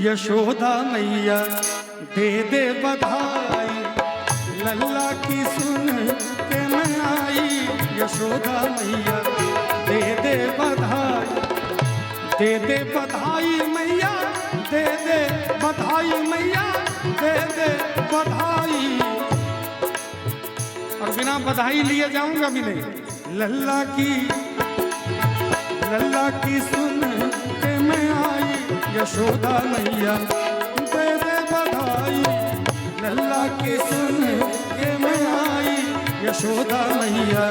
यशोदा मैया दे दे बधाई, लल्ला की सुन के मैं आई। यशोदा मैया दे दे बधाई, दे दे बधाई मैया, दे दे बधाई मैया, दे दे बधाई। और बिना बधाई लिए जाऊंगा भी नहीं। लल्ला की सुन के मैं आई। यशोदा मैया दे दे बधाई, लल्ला की सुन के मैं आई। यशोदा मैया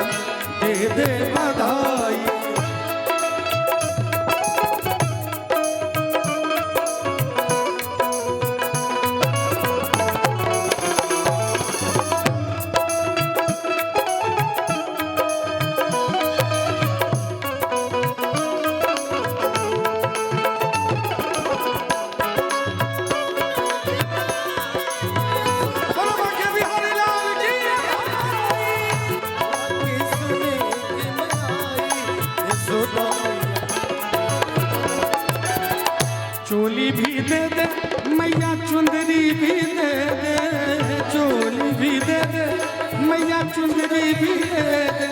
दे दे बधाई। चोली भी दे दे मैया, चुंदरी भी दे दे। चोली भी दे दे मैया, चुंदरी भी दे दे।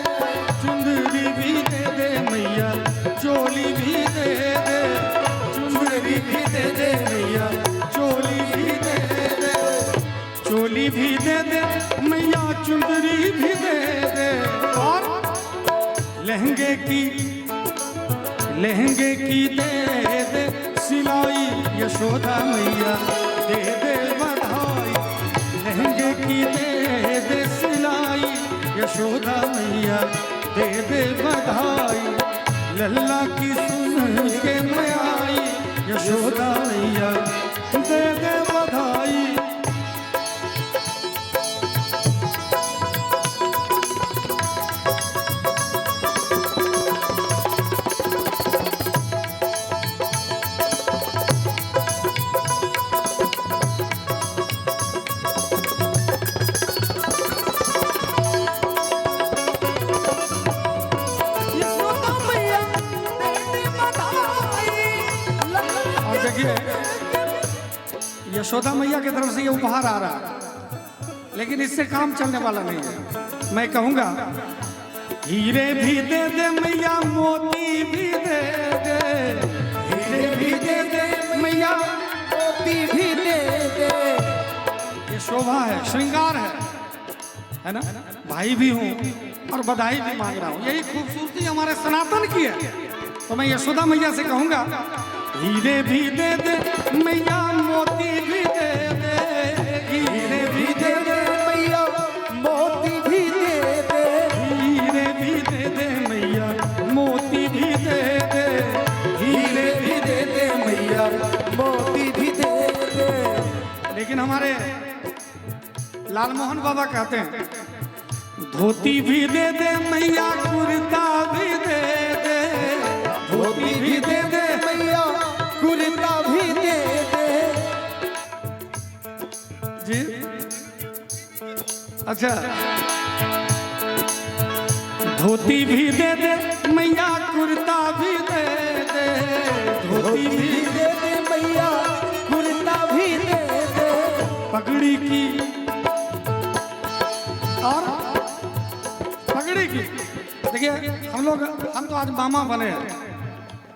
चुंदरी भी दे दे मैया, चोली भी दे दे। चुंदरी भी दे दे मैया, चोली भी दे दे। चोली भी दे दे मैया, चुंदरी भी दे दे। और लहंगे की दे दे सिलाई। यशोदा मैया दे दे बधाई, लहंगे की दे दे सिलाई। यशोदा मैया दे दे बधाई, लल्ला की सुन के मैं आई। यशोदा मैया दे दे बधाई। यशोदा मैया की तरफ से ये उपहार आ रहा है, लेकिन इससे काम चलने वाला नहीं है। मैं कहूंगा हीरे भी दे दे मैया, मोती भी दे दे। हीरे भी दे दे मैया, मोती भी दे दे। ये शोभा है, श्रृंगार है ना। भाई भी हूँ और बधाई भी मांग रहा हूँ। यही खूबसूरती हमारे सनातन की है। तो मैं यशोदा मैया से कहूंगा हीरे भी दे दे मैया, मोती भी दे दे। हीरे भी दे दे मैया, मोती भी दे दे। हीरे भी दे दे मैया, मोती भी दे दे। हीरे भी दे दे मैया, मोती भी दे दे। लेकिन हमारे लालमोहन बाबा कहते हैं धोती भी दे दे मैया, कुर्ता भी दे दे। धोती भी दे दे मैया, कुर्ता भी दे दे। जी अच्छा, धोती भी दे दे मैया, कुर्ता भी दे दे। धोती भी दे दे मैया, कुर्ता भी दे दे। पगड़ी की और पगड़ी की देखिए, हम तो आज मामा बने हैं।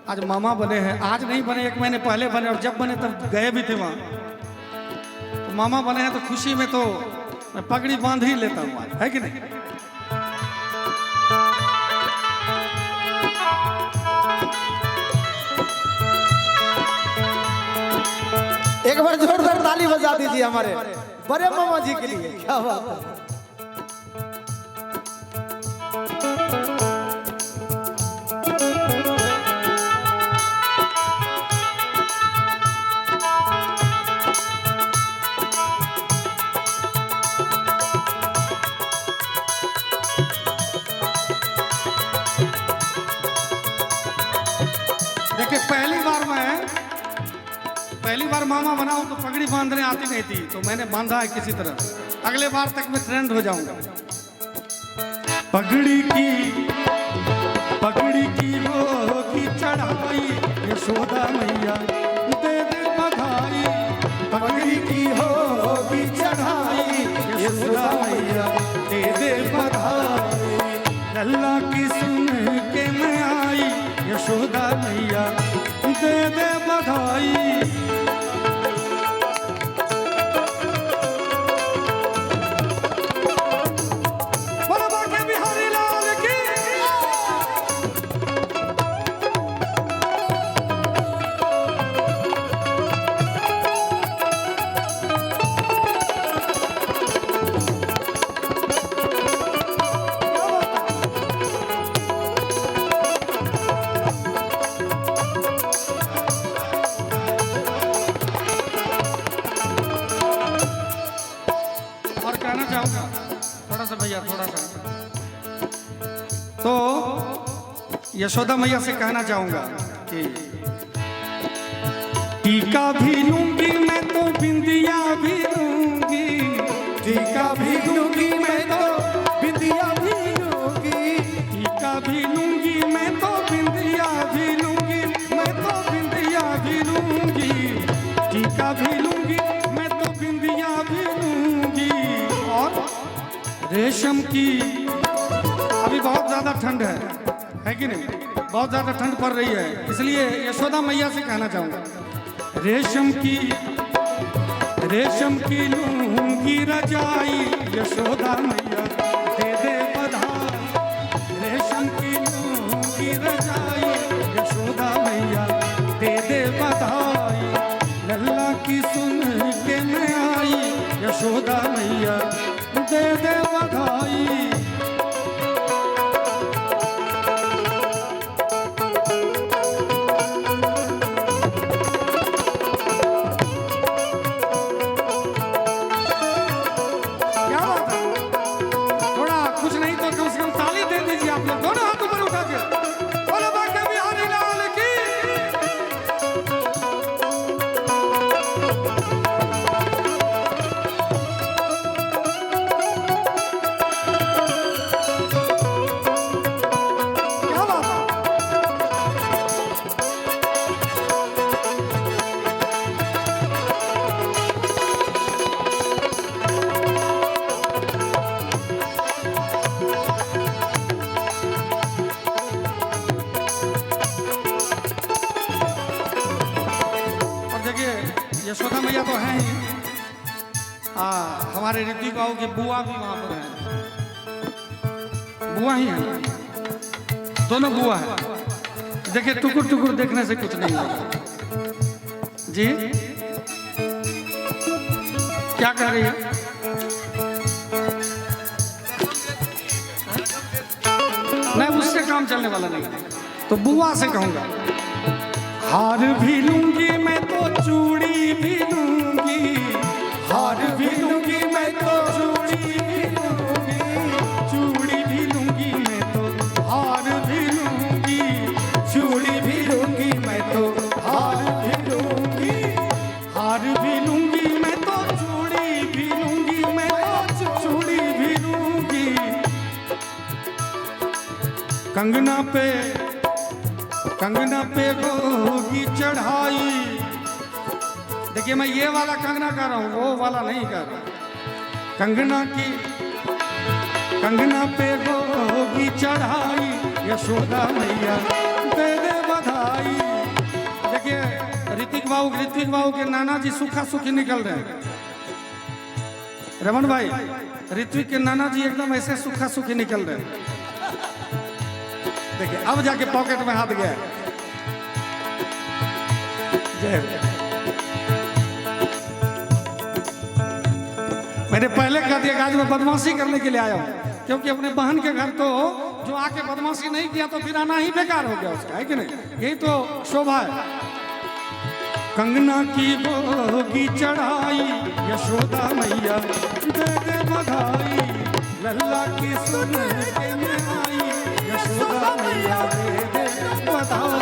आज मामा बने हैं, आज नहीं बने, 1 महीने पहले बने। और जब बने तब गए भी थे वहाँ। तो मामा बने हैं तो खुशी में तो मैं पगड़ी बांध ही लेता हूँ आज, है कि नहीं। एक बार जोरदार ताली बजा दीजिए हमारे बड़े मामा जी के लिए। क्या बात है। देखिए, पहली बार मामा बना हूं तो पगड़ी बांधने आती नहीं थी, तो मैंने बांधा है किसी तरह। अगले बार तक मैं ट्रेंड हो जाऊंगा। पगड़ी की वो की चढ़ाई, यशोदा मैया दे दे बधाई। दे बधाई, लल्ला की सुन के मैं आई, यशोदा मैया दे दे बधाई। थोड़ा सा भैया, थोड़ा सा तो यशोदा मैया से कहना चाहूंगा कि टीका भी लूंगी मैं तो बिंदिया भी लूंगी, टीका भी लूंगी मैं तो बिंदिया भी लूंगी, टीका भी लूंगी मैं तो बिंदिया भी लूंगी, मैं तो बिंदिया भी लूंगी, टीका भी लूंगी मैं तो बिंदिया भी लूंगी। और रेशम की, अभी बहुत ज्यादा ठंड है कि नहीं, बहुत ज्यादा ठंड पड़ रही है, इसलिए यशोदा मैया से कहना चाहूंगा रेशम की लूंगी रजाई, यशोदा मैया दे दे बधाई, रेशम की लूंगी रजाई, यशोदा मैया दे दे बधाई, लल्ला की सुन के मैं आई, यशोदा मैया दे दे बधाई। यशोदा मैया तो हैं ही, हमारे ऋतिक बाबू की बुआ भी वहां पर है, बुआ ही है, दोनों बुआ है। देखिए टुकुर टुकुर देखने से कुछ नहीं होगा जी। क्या कह रही है? नहीं, उससे काम चलने वाला नहीं, तो बुआ से कहूंगा हार भी लूंगी मैं तो चूड़ी भी लूंगी, हार भी लूंगी मैं तो चूड़ी भी लूंगी, चूड़ी भी लूंगी मैं तो हार भी लूंगी, चूड़ी भी लूंगी मैं तो हार भी लूंगी, हार भी लूंगी मैं तो चूड़ी भी लूंगी, मैं तो चूड़ी भी लूंगी, कंगना पे होगी चढ़ाई। देखिए मैं ये वाला कंगना कर रहा हूं, वो वाला नहीं कर रहा। कंगना पे होगी चढ़ाई, यशोदा मैया दे दे बधाई। देखिए ऋतिक बाबू के नाना जी सूखा सूखी निकल रहे हैं। रमन भाई, ऋत्विक के नाना जी एकदम ऐसे सूखा सूखी निकल रहे हैं। देखिए अब जाके पॉकेट में हाथ गया। मैंने पहले कह दिया कि आज मैं बदमाशी करने के लिए आया हूं, क्योंकि अपने बहन के घर तो जो आके बदमाशी नहीं किया तो फिर आना ही बेकार हो गया उसका, है कि नहीं? यही तो शोभा है। कंगना की होगी चढ़ाई, यशोदा मैया दे दे बधाई, लल्ला की सुन के मैं आई, यशोदा मैया दे दे बधाई।